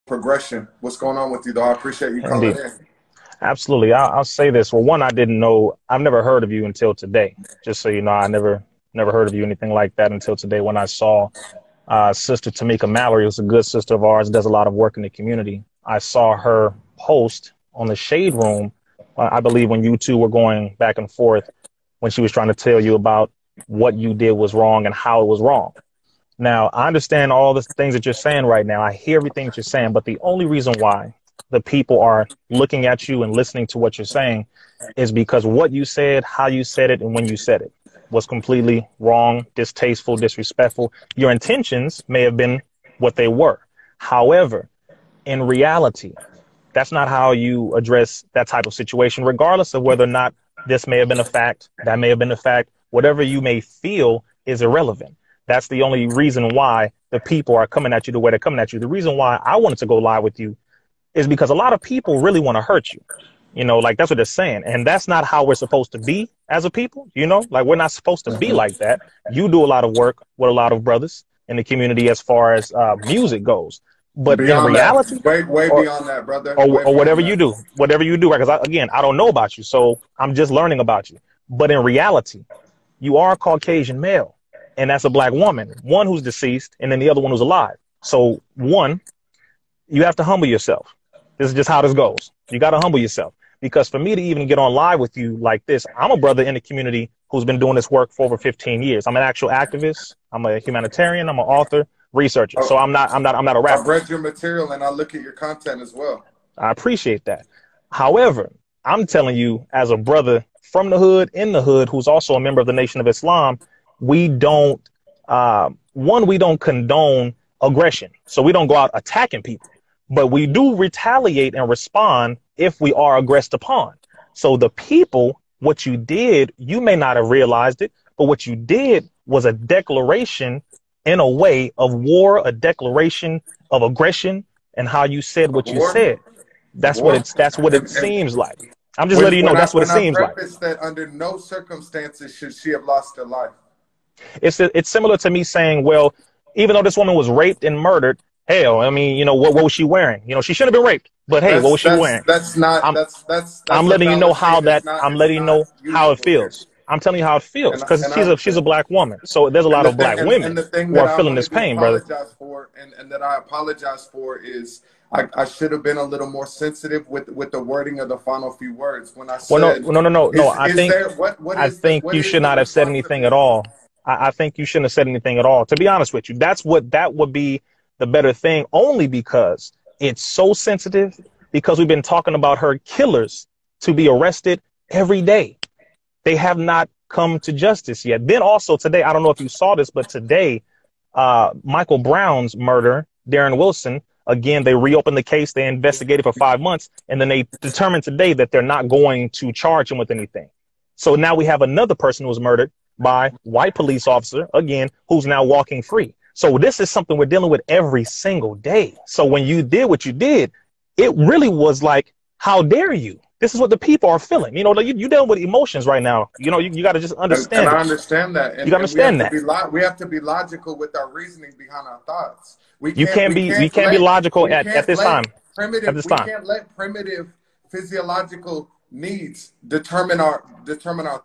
progression. What's going on with you, though? I appreciate you calling Indeed. in. Absolutely. I'll say this. Well, one, I didn't know. I've never heard of you until today. Just so you know, I never heard of you, anything like that, until today when I saw Sister Tamika Mallory, who's a good sister of ours, does a lot of work in the community. I saw her post on the Shade Room, I believe when you two were going back and forth, when she was trying to tell you about what you did was wrong and how it was wrong. Now, I understand all the things that you're saying right now. I hear everything that you're saying, but the only reason why the people are looking at you and listening to what you're saying is because what you said, how you said it, and when you said it was completely wrong, distasteful, disrespectful. Your intentions may have been what they were. However, in reality, that's not how you address that type of situation, regardless of whether or not this may have been a fact, that may have been a fact. Whatever you may feel is irrelevant. That's the only reason why the people are coming at you the way they're coming at you. The reason why I wanted to go live with you is because a lot of people really want to hurt you. You know, like that's what they're saying. And that's not how we're supposed to be as a people. You know, like we're not supposed to be like that. You do a lot of work with a lot of brothers in the community as far as music goes. But in Beyond reality, that, way beyond that, brother. or whatever you do, right? Because again, I don't know about you, so I'm just learning about you. But in reality, you are a Caucasian male, and that's a black woman, one who's deceased, and then the other one who's alive. So one, you have to humble yourself. This is just how this goes. You got to humble yourself, because for me to even get on live with you like this, I'm a brother in the community who's been doing this work for over 15 years. I'm an actual activist. I'm a humanitarian. I'm an author, researcher. So I'm not a rapper. I've read your material and I look at your content as well. I appreciate that. However, I'm telling you, as a brother from the hood, in the hood, who's also a member of the Nation of Islam, we don't condone aggression. So we don't go out attacking people, but we do retaliate and respond if we are aggressed upon. So the people, what you did, you may not have realized it, but what you did was a declaration in a way of war, a declaration of aggression, and how you said what you said. That's what it seems like. I'm just letting you know that's what it seems like. That under no circumstances should she have lost her life. It's similar to me saying, well, even though this woman was raped and murdered, hell, I mean, you know, what was she wearing? You know, she shouldn't have been raped, but hey, what was she wearing? I'm letting you know how it feels. I'm telling you how it feels, because she's a black woman. So there's a lot of black women who are feeling this pain, brother. And that I apologize for is I should have been a little more sensitive with the wording of the final few words when I said. Well, no. I think you should not have said anything at all. I think you shouldn't have said anything at all. To be honest with you, that would be the better thing, only because it's so sensitive, because we've been talking about her killers to be arrested every day. They have not come to justice yet. Then also today, I don't know if you saw this, but today, Michael Brown's murder, Darren Wilson, again, they reopened the case. They investigated for 5 months, and then they determined today that they're not going to charge him with anything. So now we have another person who was murdered by white police officer, again, who's now walking free. So this is something we're dealing with every single day. So when you did what you did, it really was like, how dare you? This is what the people are feeling. You know, you're dealing with emotions right now. You know, you got to just understand. And I understand that. And, you got to understand that. We have to be logical with our reasoning behind our thoughts. We can't be logical at this time. We can't let primitive physiological needs determine our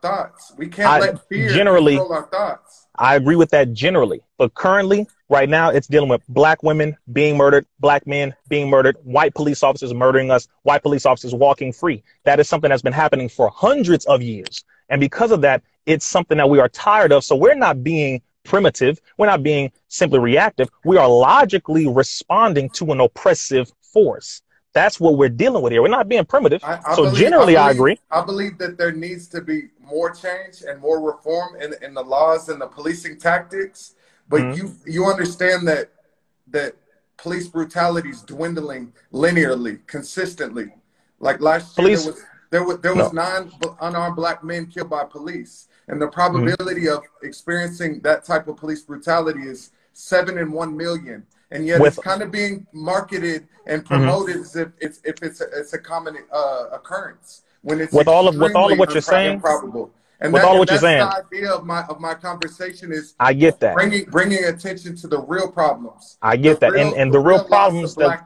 thoughts. We can't let fear control our thoughts. I agree with that generally, but currently, right now, it's dealing with black women being murdered, black men being murdered, white police officers murdering us, white police officers walking free. That is something that's been happening for hundreds of years. And because of that, it's something that we are tired of. So we're not being primitive. We're not being simply reactive. We are logically responding to an oppressive force. That's what we're dealing with here. We're not being primitive. I agree. I believe that there needs to be more change and more reform in the laws and the policing tactics. But you understand that police brutality is dwindling linearly, consistently. Like last year, there was 9 unarmed black men killed by police, and the probability of experiencing that type of police brutality is 7 in 1 million. And yet it's kind of being marketed and promoted as if it's a common occurrence, when it's with all of what you're saying. Improbable. And with all what you're saying, the idea of my conversation is I get that bringing attention to the real problems. I get that, and the real problems that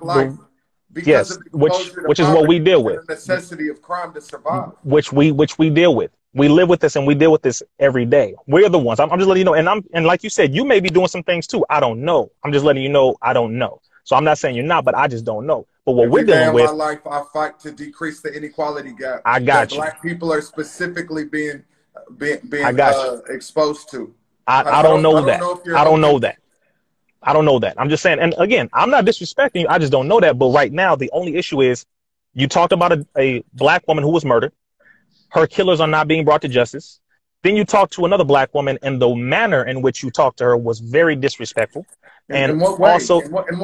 because Yes, of exposure to which is what we poverty deal and with, the necessity of crime to survive. which we deal with. We live with this and we deal with this every day. We're the ones. I'm just letting you know. And like you said, you may be doing some things too. I don't know. I'm just letting you know I don't know. So I'm not saying you're not, but I just don't know. But what we're Every day dealing of my with, life, I fight to decrease the inequality gap I that got you. Black people are specifically being I got you. exposed to. I don't I know don't that. know if you're I don't open. know that. I don't know that. I'm just saying. And again, I'm not disrespecting you. I just don't know that. But right now, the only issue is you talked about a Black woman who was murdered. Her killers are not being brought to justice. Then you talked to another Black woman, and the manner in which you talked to her was very disrespectful. And In what way? also,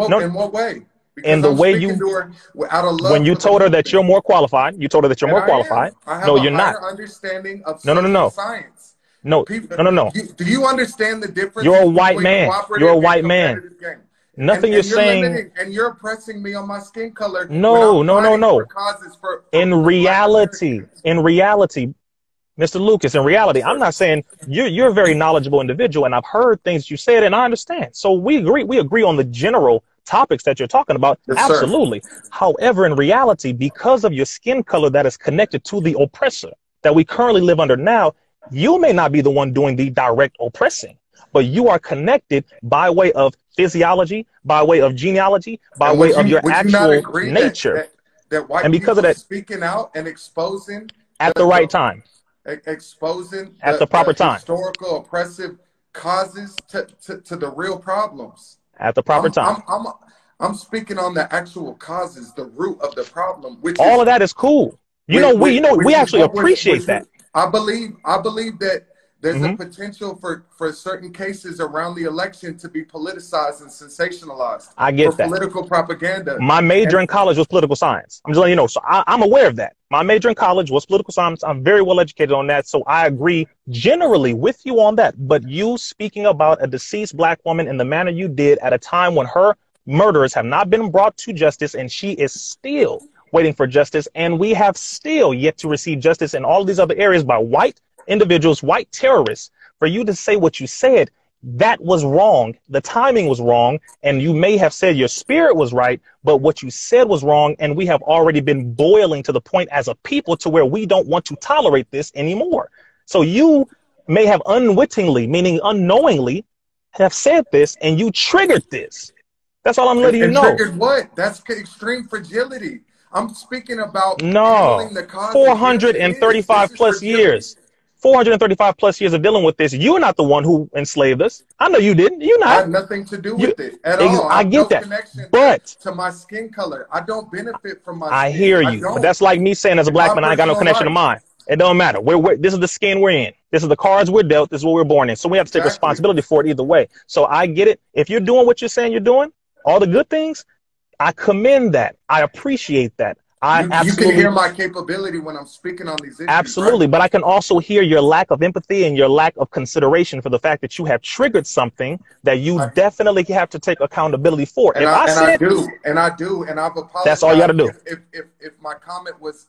no, In what way? in Because the I'm way speaking you, to her out of when love you for the told her that you're movement. more qualified, you told her that you're And more I am. qualified. I have No, a you're not. higher understanding of No, no, no, social no, science. no, People, no, no, no. do you understand the You're a differences white between man. You're a cooperative and white man. competitive game? Nothing you're And you're saying. limiting and you're oppressing me on my skin color when I'm No, no, no, fighting for no. causes for Black Americans. In reality, Mr. Lucas, in Yes, reality, I'm sir. not saying you're a very knowledgeable individual, and I've heard things you said, and I understand. So we agree. We agree on the general topics that you're talking about. Yes, sir. Absolutely. However, in reality, because of your skin color that is connected to the oppressor that we currently live under now, you may not be the one doing the direct oppressing, but you are connected by way of physiology, by way of genealogy, by And way of your would you not actual agree nature. that white And because of people that, speaking out and exposing at the right the time, exposing at the proper the time, historical oppressive causes to the real problems? at the proper I'm time. I'm I'm I'm speaking on the actual causes, the root of the problem, All of that is cool. We which is actually what was appreciate that. I believe that there's a Hmm. potential for certain cases around the election to be politicized and sensationalized I for get that. political propaganda. My major And in college was political science. I'm just letting you know. So I'm aware of that. My major in college was political science. I'm very well educated on that. So I agree generally with you on that. But you speaking about a deceased Black woman in the manner you did at a time when her murderers have not been brought to justice and she is still waiting for justice. And we have still yet to receive justice in all these other areas by white individuals, white terrorists. For you to say what you said, that was wrong. The timing was wrong. And you may have said your spirit was right, but what you said was wrong. And we have already been boiling to the point as a people to where we don't want to tolerate this anymore. So you may have unwittingly, meaning unknowingly, have said this and you triggered this. That's all I'm letting you know. triggered what? That's extreme fragility. I'm speaking about No, handling the causes. Yes, it is. This 435 is plus fragility. years. 435 plus years of dealing with this. You're not the one who enslaved us. I know you didn't. You're I not. have nothing to do You, with it at all. I I have get no that. connection But to my skin color. I don't benefit from my I skin. hear I you. But don't. that's like me saying as a In Black my man, I ain't got no personal connection to life. mine. It don't matter. This is the skin we're in. This is the cards we're dealt. This is what we're born in. So we have to take Exactly. responsibility for it either way. So I get it. If you're doing what you're saying you're doing, all the good things, I commend that. I appreciate that. I You can absolutely, hear my capability when I'm speaking on these issues, absolutely. right? But I can also hear your lack of empathy and your lack of consideration for the fact that you have triggered something that you definitely have to take accountability for. If I said, And I've that's all you got to apologized do. if my comment was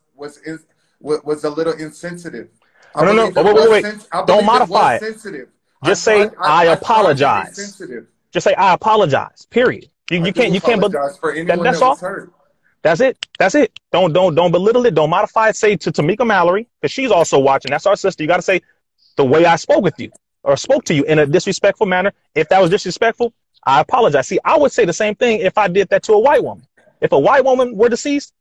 a little insensitive. I No, no, no. believe it Wait. I Don't believe it modify was it. sensitive. Just say, I I tried to be apologize. sensitive. Just say, I apologize. Period. I You do can't, but apologize for anyone that's that was all. hurt. That's it. That's it. Don't belittle it. Don't modify it. Say to Tamika Mallory, because she's also watching. That's our sister. You got to say the way I spoke with you or spoke to you in a disrespectful manner. If that was disrespectful, I apologize. See, I would say the same thing if I did that to a white woman. If a white woman were deceased,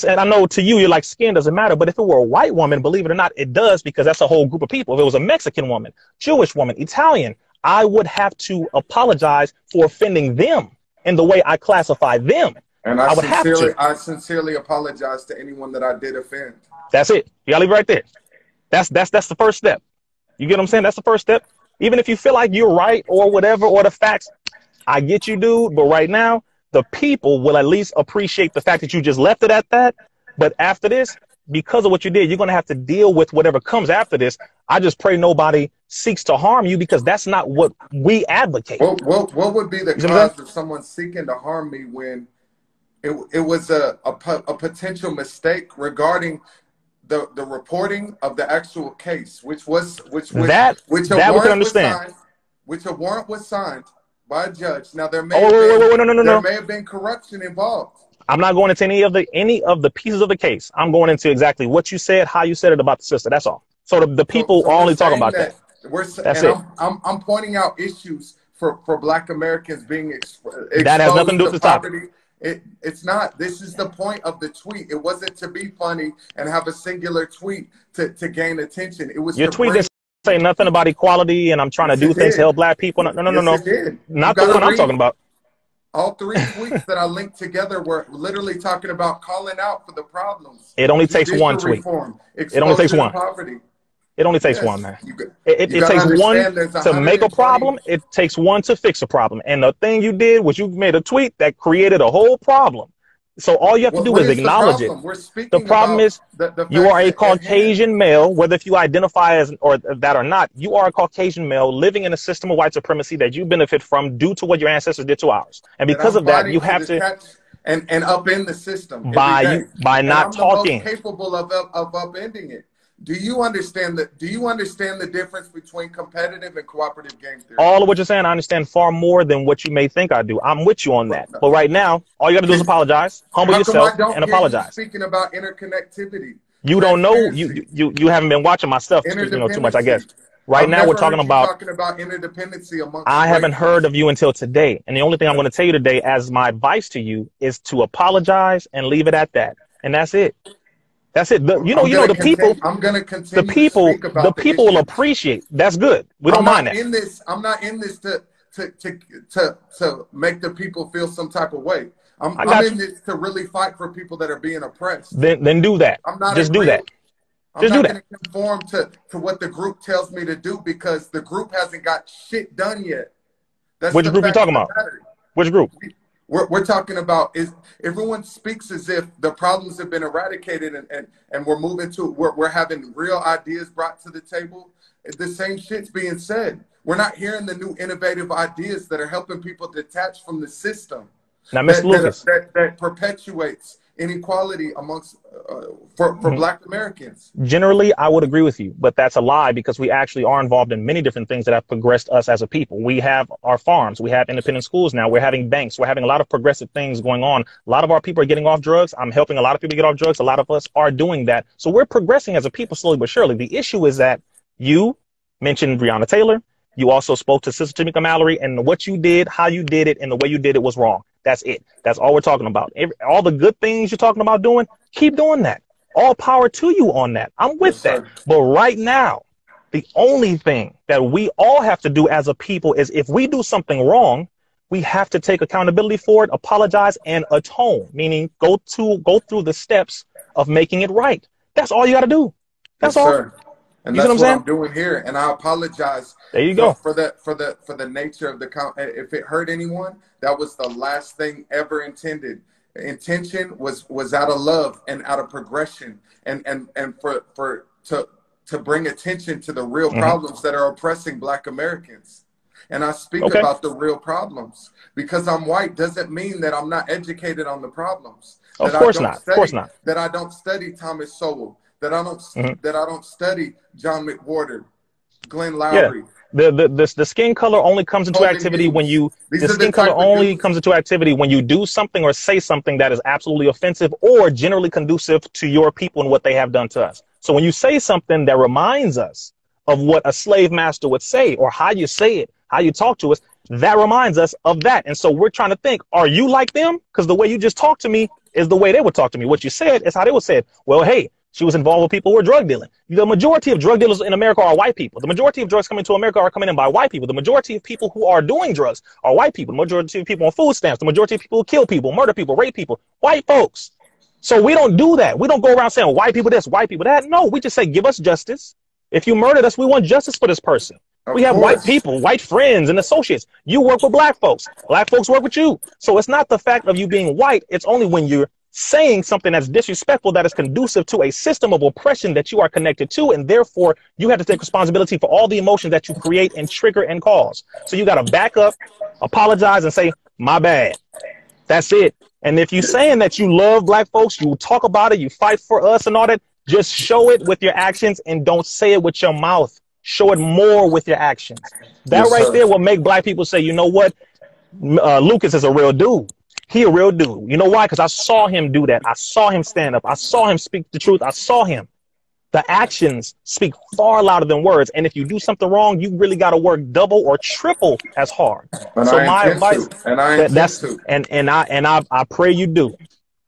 and I know to you, you're like, skin doesn't matter. But if it were a white woman, believe it or not, it does, because that's a whole group of people. If it was a Mexican woman, Jewish woman, Italian, I would have to apologize for offending them in the way I classify them. And I would have to. I sincerely apologize to anyone that I did offend. That's it. You gotta leave it right there. That's the first step. You get what I'm saying? That's the first step. Even if you feel like you're right or whatever, or the facts, I get you, dude. But right now, the people will at least appreciate the fact that you just left it at that. But after this, because of what you did, you're going to have to deal with whatever comes after this. I just pray nobody seeks to harm you, because that's not what we advocate. What would be the cause of someone seeking to harm me when it was a potential mistake regarding the reporting of the actual case, which a warrant was signed by a judge. Now there may have been corruption involved. I'm not going into any of the pieces of the case. I'm going into exactly what you said, how you said it about the sister. That's all. So the people So are we're only talking saying about that that. we're That's and it. I'm pointing out issues for Black Americans being That has nothing to exposed do to with this topic. poverty. It's not. This is the point of the tweet. It wasn't to be funny and have a singular tweet to gain attention. It was Your to tweet bring. didn't say nothing about equality and I'm trying to Yes, do it things to did. help Black people. No, no, no, no, Yes, no. it did. You Not the got to one I'm read. talking about. All three tweets that I linked together were literally talking about calling out for the problems. It only takes one Judicial tweet. reform, It only takes exposure to one. poverty. It only takes one, Yes, man. you It, you it got to takes one understand there's to make a 120. problem. It takes one to fix a problem. And the thing you did was you made a tweet that created a whole problem. So all you have to do What is is the acknowledge it. problem? We're The speaking problem about is the you are facts a at hand. Caucasian male, whether if you identify as or that or not, you are a Caucasian male living in a system of white supremacy that you benefit from due to what your ancestors did to ours. And That because I'm of that, you fighting to have to detach and upend the system every day. by And not I'm the most talking. capable of upending it. Do you understand the difference between competitive and cooperative game theory? All of what you're saying, I understand far more than what you may think I do. I'm with you on that. But right now, all you got to do is apologize, humble How come I yourself, don't and hear you apologize. speaking about interconnectivity, You don't know, transparency, you haven't been watching my stuff, too much, I interdependency? guess. Right I've now, we're never talking heard you about, talking about interdependency amongst I haven't heard races. of you until today. And the only thing I'm going to tell you today as my advice to you is to apologize and leave it at that. And that's it. That's it. I'm gonna continue. I'm gonna The continue to people, speak the about the people will issues. appreciate. That's good. We I'm don't mind not that. in this. I'm not in this to make the people feel some type of way. I I'm got in you. this to really fight for people that are being oppressed. Then do that. I'm not Just do agreeing. that. I'm Just do not that. going to conform to what the group tells me to do because the group hasn't got shit done yet. That's Which the group you fact of talking the about? matter. Which group? We're talking about is everyone speaks as if the problems have been eradicated and we're moving to we're having real ideas brought to the table. The same shit's being said. We're not hearing the new innovative ideas that are helping people detach from the system Now, Mr. Lucas. that perpetuates inequality amongst for Black Americans. Generally, I would agree with you, but that's a lie because we actually are involved in many different things that have progressed us as a people. We have our farms, we have independent schools now, we're having banks, we're having a lot of progressive things going on. A lot of our people are getting off drugs. I'm helping a lot of people get off drugs. A lot of us are doing that. So we're progressing as a people slowly but surely. The issue is that you mentioned Breonna Taylor. You also spoke to Sister Tamika Mallory, and what you did, how you did it, and the way you did it was wrong. That's it. That's all we're talking about. All the good things you're talking about doing, keep doing that. All power to you on that. I'm with that. But right now, the only thing that we all have to do as a people is if we do something wrong, we have to take accountability for it, apologize, and atone, meaning go through the steps of making it right. That's all you got to do. That's all. Sir. And you that's what I'm doing here. And I apologize there you go. for the nature of the if it hurt anyone, that was the last thing ever intended. Intention was out of love and out of progression and to bring attention to the real problems that are oppressing Black Americans. And I speak about the real problems. Because I'm white doesn't mean that I'm not educated on the problems. Of course not. Of course not. That I don't study Thomas Sowell. That I don't study John McWhorter, Glenn Lowry. Yeah. The skin color only comes into activity when you comes into activity when you do something or say something that is absolutely offensive or generally conducive to your people and what they have done to us. So when you say something that reminds us of what a slave master would say or how you say it, how you talk to us, that reminds us of that. And so we're trying to think, are you like them? Because the way you just talked to me is the way they would talk to me. What you said is how they would say it. Well, hey, she was involved with people who were drug dealing. The majority of drug dealers in America are white people. The majority of drugs coming to America are coming in by white people. The majority of people who are doing drugs are white people. The majority of people on food stamps. The majority of people who kill people, murder people, rape people, white folks. So we don't do that. We don't go around saying white people this, white people that. No, we just say, give us justice. If you murdered us, we want justice for this person. We have white people, white friends and associates. You work with Black folks. Black folks work with you. So it's not the fact of you being white. It's only when you're saying something that's disrespectful that is conducive to a system of oppression that you are connected to, and therefore you have to take responsibility for all the emotions that you create and trigger and cause. So you got to back up, apologize, and say, my bad. That's it. And if you're saying that you love Black folks, you talk about it, you fight for us and all that, just show it with your actions and don't say it with your mouth. Show it more with your actions. That there will make Black people say, you know what? Lucas is a real dude. He a real dude. You know why? Because I saw him do that. I saw him stand up. I saw him speak the truth. I saw him. The actions speak far louder than words. And if you do something wrong, you really got to work double or triple as hard. And So I my intend advice, to. And I intend that's to. I pray you do.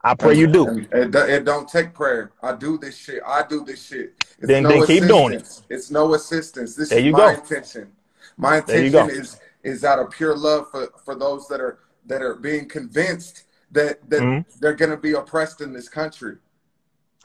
I pray you do. And it don't take prayer. I do this shit. I do this shit. It's Then no keep doing it. assistance. It's no assistance. This There is you my go. intention. My There you intention go. is out of pure love for those that are being convinced that they're going to be oppressed in this country.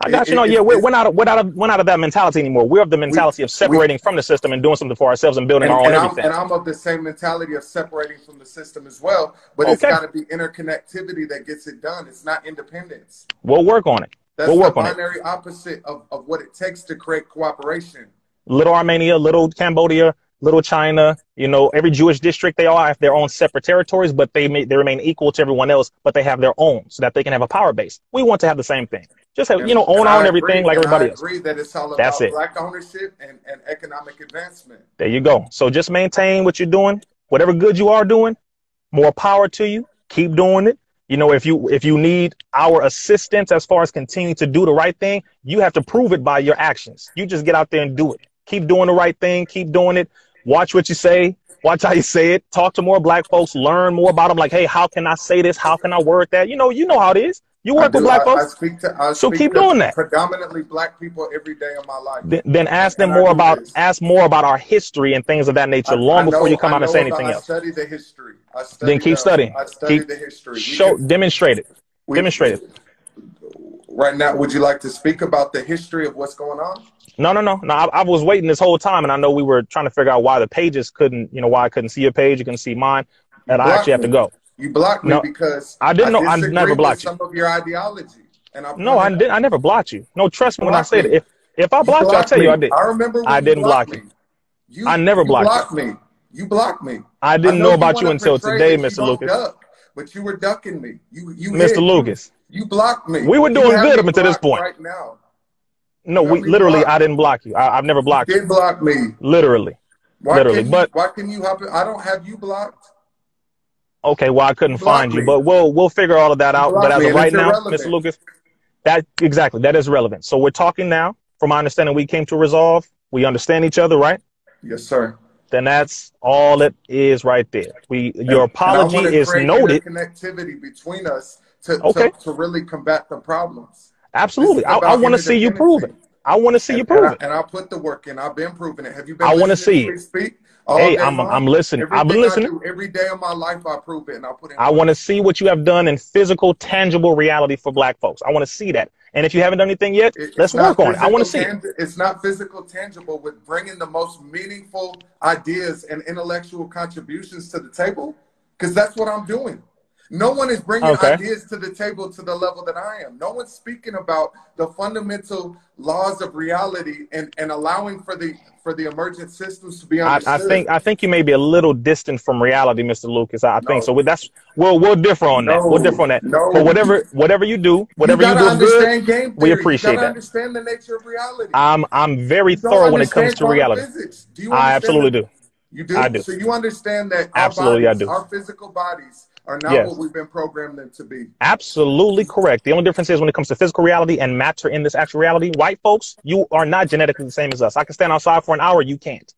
I got you. No, yeah, we're not out of that mentality anymore. We're of the mentality of separating from the system and doing something for ourselves and building our own everything. I'm of the same mentality of separating from the system as well, but it's got to be interconnectivity that gets it done. It's not independence. We'll work on it. That's the binary opposite of what it takes to create cooperation. Little Armenia, little Cambodia, little China, you know, every Jewish district, they all have their own separate territories, but they remain equal to everyone else, but they have their own so that they can have a power base. We want to have the same thing. Just have, you know, own our own everything like everybody else. I agree that it's all about black ownership and economic advancement. There you go. So just maintain what you're doing, whatever good you are doing, more power to you. Keep doing it. You know, if you need our assistance as far as continuing to do the right thing, you have to prove it by your actions. You just get out there and do it. Keep doing the right thing. Keep doing it. Watch what you say. Watch how you say it. Talk to more black folks. Learn more about them. Like, hey, how can I say this? How can I word that? You know how it is. You work with black folks. So keep doing that. Predominantly black people every day of my life. Then ask them more about our history and things of that nature long before you come out and say anything else. I study the history. Then keep studying. I study the history. Demonstrate it. Demonstrate it. Right now, would you like to speak about the history of what's going on? No. I was waiting this whole time, and I know we were trying to figure out why the pages couldn't, why I couldn't see your page, you couldn't see mine, and I actually have to go. You blocked me because I didn't know. I never blocked you. Some of your ideology, and I didn't. I never blocked you. No, trust me when I say that. If I blocked you, I'll tell you I did. I remember. I didn't block you. I never blocked you. You blocked me. I didn't know about you until today, Mr. Lucas. But you were ducking me. You Mr. Lucas. You blocked me. We were doing good up until this point. Right now. No, literally, I didn't block you. I've never blocked you. You did block me. Literally. Why can you hop in? I don't have you blocked. Okay, well, I couldn't find you, but we'll figure all of that out. But as of right now, Mr. Lucas, that is relevant. So we're talking now. From my understanding, we came to resolve. We understand each other, right? Yes, sir. Then that's all it is right there. Your apology is noted. Connectivity between us to really combat the problems. Absolutely. I want to see you prove it. I want to see you prove it. And I'll put the work in. I've been proving it. Have you been? I want to see it. Speak? Hey, I'm listening. I've been listening. Every day of my life, I prove it, and I'll put it. I want to see what you have done in physical, tangible reality for black folks. I want to see that. And if you haven't done anything yet, let's work on it. I want to see it. It's not physical, tangible with bringing the most meaningful ideas and intellectual contributions to the table, because that's what I'm doing. No one is bringing ideas to the table to the level that I am. No one's speaking about the fundamental laws of reality and allowing for the emergent systems to be understood. I think you may be a little distant from reality, Mr. Lucas. I think so. We'll differ on that. We'll differ on that. But whatever you do good, we appreciate that. Understand the nature of reality. I'm very thorough when it comes to reality. I absolutely do. You do. I do. So you understand that our physical bodies are not what we've been programmed them to be. Absolutely correct. The only difference is when it comes to physical reality and matter in this actual reality, white folks, you are not genetically the same as us. I can stand outside for an hour, you can't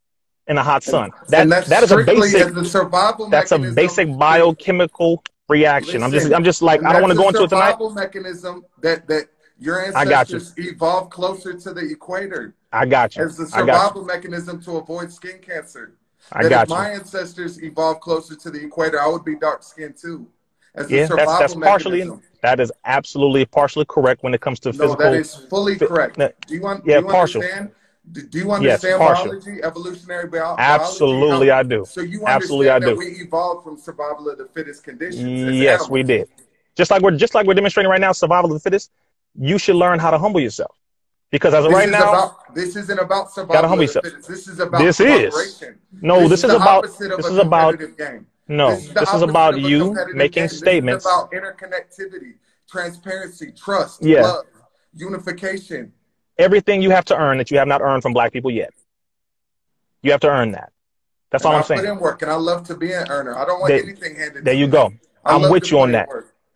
in a hot sun. That is a basic biochemical reaction. Listen, I'm just like, I don't want to go into it tonight. Survival mechanism that your ancestors evolved closer to the equator. I got you. As the survival mechanism to avoid skin cancer. If my ancestors evolved closer to the equator, I would be dark skinned too. That's partially. That is absolutely partially correct when it comes to physical. No, that is fully correct. Do you understand? Do you understand biology, evolutionary biology? Absolutely, I do. So you understand that we evolved from survival of the fittest conditions. Yes, we did. Just like we're demonstrating right now, survival of the fittest. You should learn how to humble yourself. Because as of right now, this isn't about survival of the fittest. This is about collaboration. This is about you making statements. This is about interconnectivity, transparency, trust, love, unification. Everything you have to earn that you have not earned from black people yet. You have to earn that. That's all I'm saying. I put in work, and I love to be an earner. I don't want anything handed to me. There you go. I'm with you on that.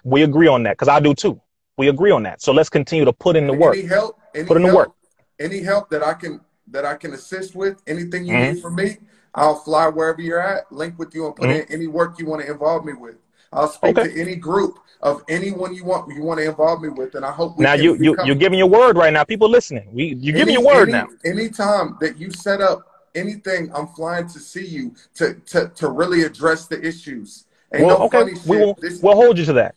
We agree on that because I do too. We agree on that. So let's continue to put in the work. Any help, put in the work. Any help that I can assist with, anything you Mm-hmm. need from me, I'll fly wherever you're at, link with you, and put in any work you want to involve me with. I'll speak to any group of anyone you want to involve me with, and I hope we now can you're giving your word right now. People listening, you're giving your word now. Anytime that you set up anything, I'm flying to see you to really address the issues. Ain't Well, no okay, funny shit. we'll hold you to that.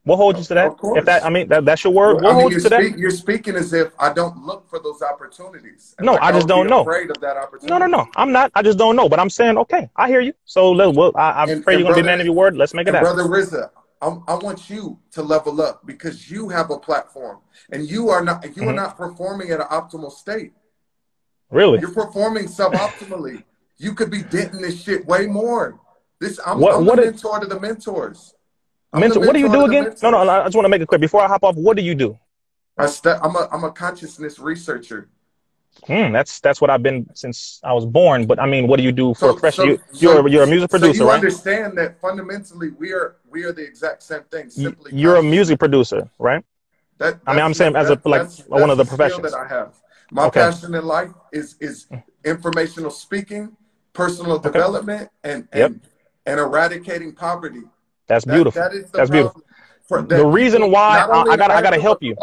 We'll hold you to that. Of course. If that, I mean, that's your word. Well, we'll hold you to that. You're speaking as if I don't look for those opportunities. No, I just don't know. Afraid of that opportunity. No, I'm not. I just don't know. But I'm saying, okay, I hear you. So I pray you're gonna be a man of your word. Let's make it happen. Brother Rizza, I want you to level up because you have a platform, and you are not performing at an optimal state. Really? You're performing suboptimally. You could be denting this shit way more. I'm the mentor to the mentors. What do you do again? No, I just want to make it clear before I hop off. What do you do? I'm a consciousness researcher. That's what I've been since I was born. But I mean, what do you do for you're a music producer, you right? Understand that fundamentally we are the exact same thing. Simply, you're a music producer, right? I'm saying as one of the professions that I have. My passion in life is informational speaking, personal development, and eradicating poverty. That's beautiful. That's beautiful. The reason why I gotta help you.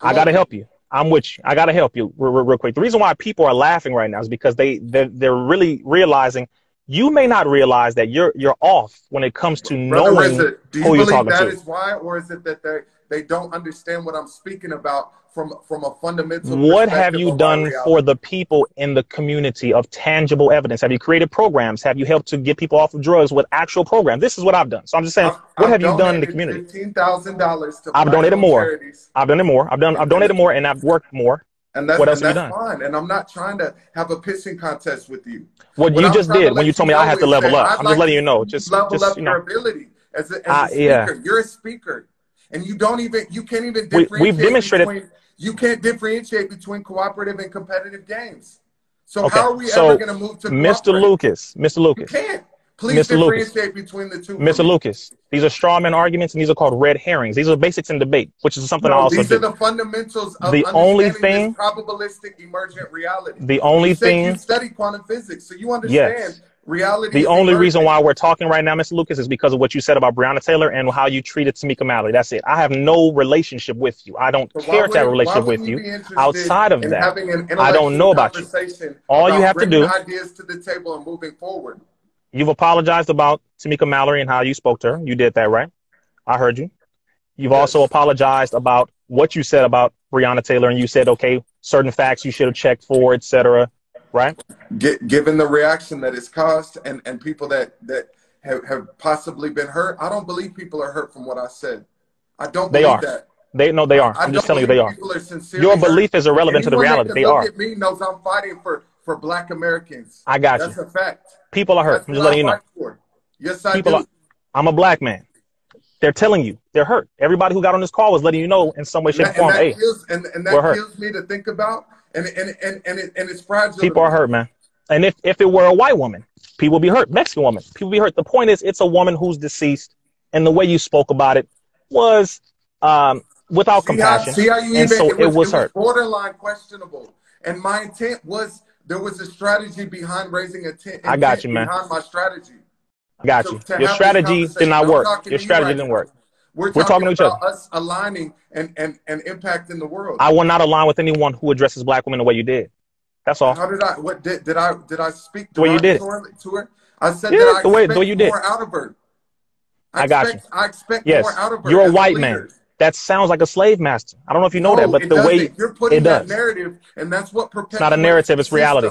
I gotta help you. I'm with you. I gotta help you real quick. The reason why people are laughing right now is because they're really realizing you may not realize that you're off when it comes to knowing who you're talking to. That is why, or is it that they don't understand what I'm speaking about from a fundamental what have you done for the people in the community of tangible evidence? Have you created programs? Have you helped to get people off of drugs with actual programs? This is what I've done. So I'm just saying, what have you done in the community? $15,000 to I've donated more. Charities. I've donated more. I've donated more, and I've worked more. And that's, what else have you done? Fine. And I'm not trying to have a pissing contest with you. What you just did when you told me I had to level up. I'm just letting you know. Just level up your ability as a speaker. Yeah. You're a speaker, and you can't even differentiate. We've demonstrated. You can't differentiate between cooperative and competitive games. So how are we ever going to move to Mr. Lucas? You can't. Please differentiate between the two. Mr. Lucas, these are straw man arguments, and these are called red herrings. These are basics in debate, which is something I also do. These are the fundamentals of the only thing this probabilistic emergent reality. The only thing you study quantum physics, so you understand reality. The only reason why we're talking right now, Mr. Lucas, is because of what you said about Breonna Taylor and how you treated Tamika Mallory. That's it. I have no relationship with you. I don't care to have a relationship with you. Outside of that, I don't know about you. All you have to do ideas to the table and moving forward. You've apologized about Tamika Mallory and how you spoke to her. You did that, right? I heard you. You've also apologized about what you said about Breonna Taylor, and you said, okay, certain facts you should have checked for, etc. Right? Given the reaction that it's caused and people that have possibly been hurt, I don't believe people are hurt from what I said. I don't believe that. They are. I'm just telling you they are. Your belief is irrelevant to the reality. They are. Look at me knows I'm fighting for Black Americans. I got you. That's a fact. People are hurt. I'm just letting you know. Yes, I do. I'm a Black man. They're telling you they're hurt. Everybody who got on this call was letting you know in some way, shape, or form. Hey, that kills me to think about. And it's fragile. People are hurt, man. And if it were a white woman, people would be hurt. Mexican woman, people would be hurt. The point is, it's a woman who's deceased, and the way you spoke about it was without compassion. See how you and so it was hurt. Borderline questionable. And my intent was there was a strategy behind raising a tent. I got you, man. Behind my strategy. I got you. Your strategy did not work. Your strategy didn't work. We're talking to each other. Us aligning and impacting the world. I will not align with anyone who addresses Black women the way you did. That's all. How did I? What did I speak the way you did to her? I said that I expect the way you did. more out of her. I got you. I expect more out of her. You're a white man. That sounds like a slave master. I don't know if you know that, but the way you're putting that narrative, and that's what perpetuates. It's not a narrative. It's reality.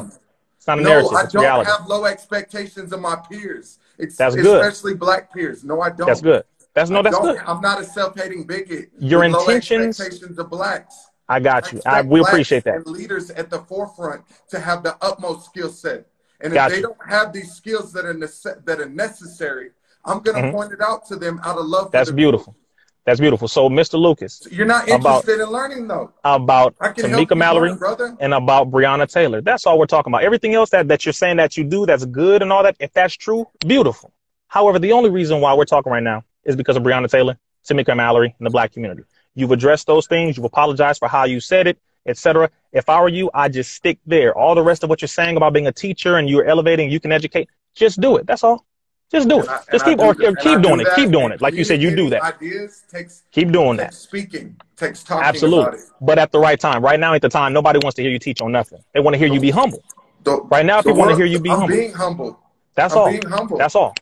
It's not a narrative. It's reality. I don't have low expectations of my peers. That's good. Especially Black peers. No, I don't. That's good. That's good. I'm not a self-hating bigot. Your intentions. Low expectations of Blacks. I got you. We appreciate that. And leaders at the forefront to have the utmost skill set. And if they don't have these skills that are necessary, I'm going to point it out to them out of love. That's beautiful. That's beautiful. So, Mr. Lucas, you're not interested in learning, though. About Tamika Mallory and about Breonna Taylor. That's all we're talking about. Everything else that you're saying that you do, that's good and all that. If that's true, beautiful. However, the only reason why we're talking right now is because of Breonna Taylor, Tamika Mallory, and the Black community. You've addressed those things. You've apologized for how you said it, etc. If I were you, I'd just stick there. All the rest of what you're saying about being a teacher and you're elevating, you can educate, just do it. That's all. Just do it. Just keep doing it. Keep doing it. Like you said, you do that. Ideas keep doing that. Speaking, takes talking Absolutely. about it. But at the right time. Right now, at the time, nobody wants to hear you teach on nothing. They want to hear you be humble. Right now, people want to hear you be humble. I'm being humble. That's all. Being humble. That's all.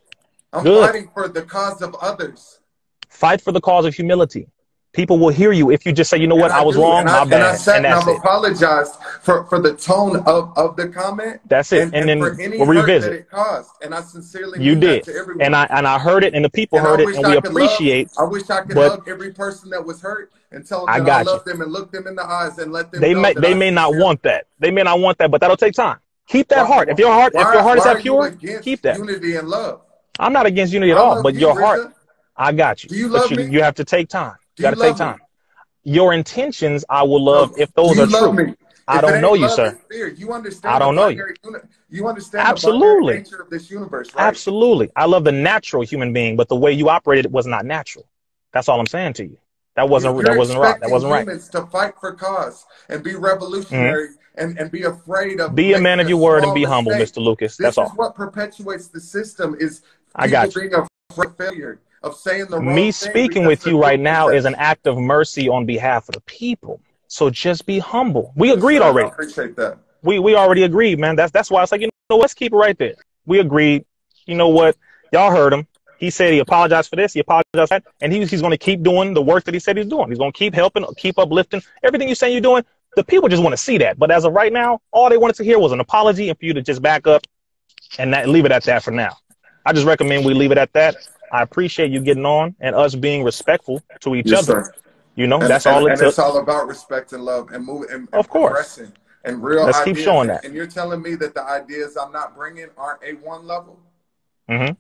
I'm fighting for the cause of others. Fight for the cause of humility. People will hear you if you just say, you know what, I was wrong, my bad. And I said, and I've apologized for the tone of the comment. That's it. And then for any we'll revisit. That it caused. And I sincerely you did. That to everyone. And I heard it, and the people heard it, and we appreciate. I wish I could hug every person that was hurt and tell them that I love them and look them in the eyes and let them know they may not want that. They may not want that, but that'll take time. Keep that heart. If your heart is that pure, keep that. Unity and love. I'm not against unity at all, but your heart, I got you. Do you love me? You have to take time. You got to take time. Your intentions, I will love if those are true. I don't know you, sir. You understand? I don't know you. You understand absolutely the nature of this universe, right? Absolutely. I love the natural human being, but the way you operated was not natural. That's all I'm saying to you. That wasn't right. That wasn't right. Humans to fight for cause and be revolutionary and be afraid of. Be a man of your word and be humble, Mr. Lucas. That's all. This is what perpetuates the system. Is I got you. Being afraid of failure. Of saying the wrong Me speaking with you right now is an act of mercy on behalf of the people. So just be humble. We agreed already. I appreciate that. We already agreed, man. That's why it's like, you know, let's keep it right there. We agreed. You know what? Y'all heard him. He said he apologized for this. He apologized for that. And he's going to keep doing the work that he said he's doing. He's going to keep helping, keep uplifting. Everything you're saying you're doing, the people just want to see that. But as of right now, all they wanted to hear was an apology and for you to just back up and leave it at that for now. I just recommend we leave it at that. I appreciate you getting on and us being respectful to each other. Sir. You know, that's all it took. And it's all about respect and love and moving and of course. Progressing and real Let's ideas. Keep showing that. And you're telling me that the ideas I'm not bringing aren't A1 level? Mm-hmm.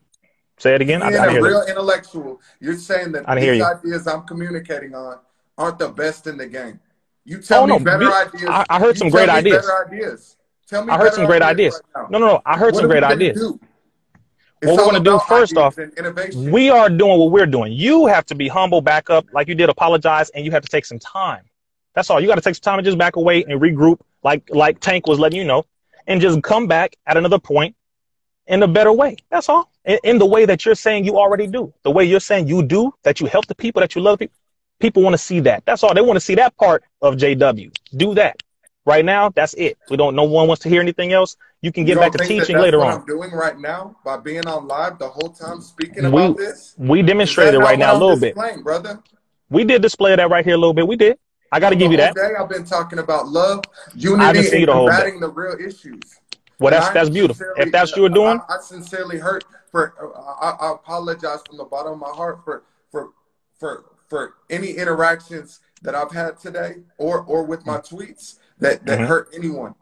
Say it again. Being a real intellectual, you're saying that these ideas I'm communicating on aren't the best in the game. You tell me better ideas. I heard some great ideas. Better ideas. Tell me I heard some great ideas. Right No. I heard some great ideas. What we're going to do first off, we are doing what we're doing. You have to be humble, back up like you did, apologize, and you have to take some time. That's all. You got to take some time and just back away and regroup like Tank was letting you know, and just come back at another point in a better way. That's all. In the way that you're saying you already do. The way you're saying you do, that you help the people, that you love people. People want to see that. That's all. They want to see that part of JW. Do that. Right now, that's it. No one wants to hear anything else. You can get back to teaching later on. I'm doing right now by being on live the whole time speaking about this. We demonstrated right now a little bit, brother. We did display that right here a little bit. We did. I got to give you that. I've been talking about love, unity, and combating the real issues. Well, that's beautiful. If that's what you're doing, I sincerely hurt for. I apologize from the bottom of my heart for any interactions that I've had today or with my tweets that hurt anyone.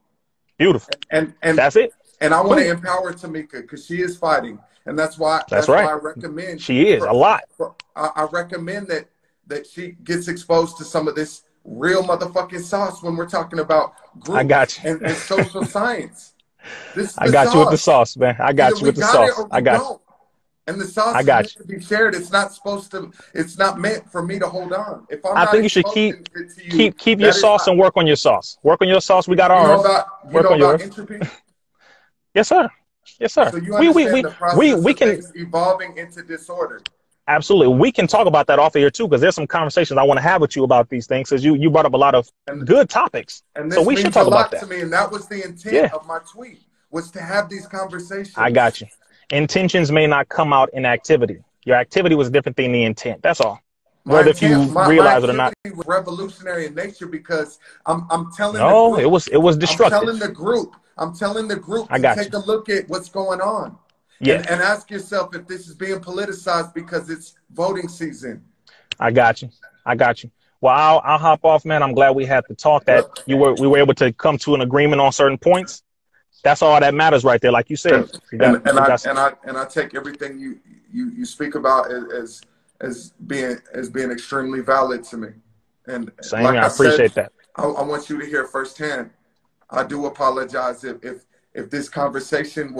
Beautiful. And that's it. And I want to empower Tamika because she is fighting, and that's why why I recommend she is a lot. I recommend that she gets exposed to some of this real motherfucking sauce when we're talking about group I got you. and social science. I got you with the sauce, man. I got you with the sauce. I got you. And the sauce is meant to be shared. It's not supposed to. It's not meant for me to hold on. If I'm I think you should keep your sauce and work on your sauce. Work on your sauce. We got ours. Work on yours. Entropy? Yes, sir. Yes, sir. So you understand the process we can evolving into disorder. Absolutely. We can talk about that off of here too, because there's some conversations I want to have with you about these things, because you brought up a lot of good topics. And so we should talk about that. To me, and that was the intent of my tweet, was to have these conversations. I got you. Intentions may not come out in activity. Your activity was different than the intent. That's all. Whether if you realize it or not. Was revolutionary in nature because I'm telling. No, it was destructive. I'm telling the group to take a look at what's going on. Yeah. And ask yourself if this is being politicized because it's voting season. I got you. Well, I'll hop off, man. I'm glad we had the talk that we were able to come to an agreement on certain points. That's all that matters right there, like you said. I take everything you speak about as being extremely valid to me. And same, like I appreciate that. I want you to hear firsthand. I do apologize if this conversation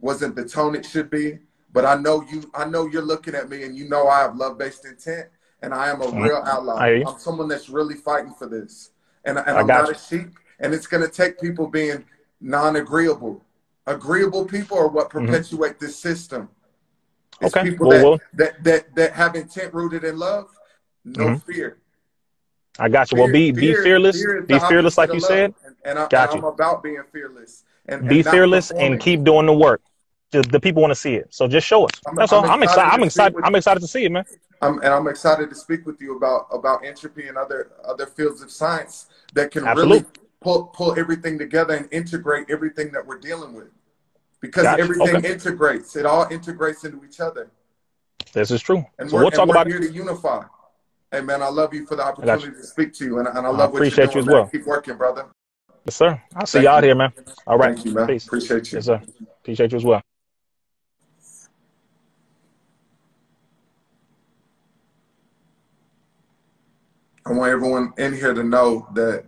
wasn't the tone it should be, But I know you're looking at me and you know I have love-based intent and I am a real ally. I hear you. I'm someone that's really fighting for this. And I I'm got not you. a sheep. And it's going to take people being non-agreeable. Agreeable people are what perpetuate this system. It's Okay. people Well, that have intent rooted in love, no fear. I got you. Well, Fear, be fear, fearless. fear is the Be fearless, opposite like of you love. said. And Got you. I'm about being fearless Be and not fearless and performing. keep doing the work. Just the people want to see it. So just show us. That's all. I'm I'm excited. excited to I'm speak excited. with I'm excited to see it, man. I'm excited to speak with you about entropy and other fields of science that can really Absolutely. pull everything together and integrate everything that we're dealing with. Because Got you. Okay. everything integrates. It all integrates into each other. This is true. And So we'll talk we're about it. here to unify. Hey man, I love you for the I got you. opportunity to speak to you, and I I love what you're appreciate you doing, as man. well. Keep working, brother. Yes, sir. I'll see you Thank out you. here, man. All right. Thank you, man. Peace. Appreciate you. Yes, sir. Appreciate you as well. I want everyone in here to know that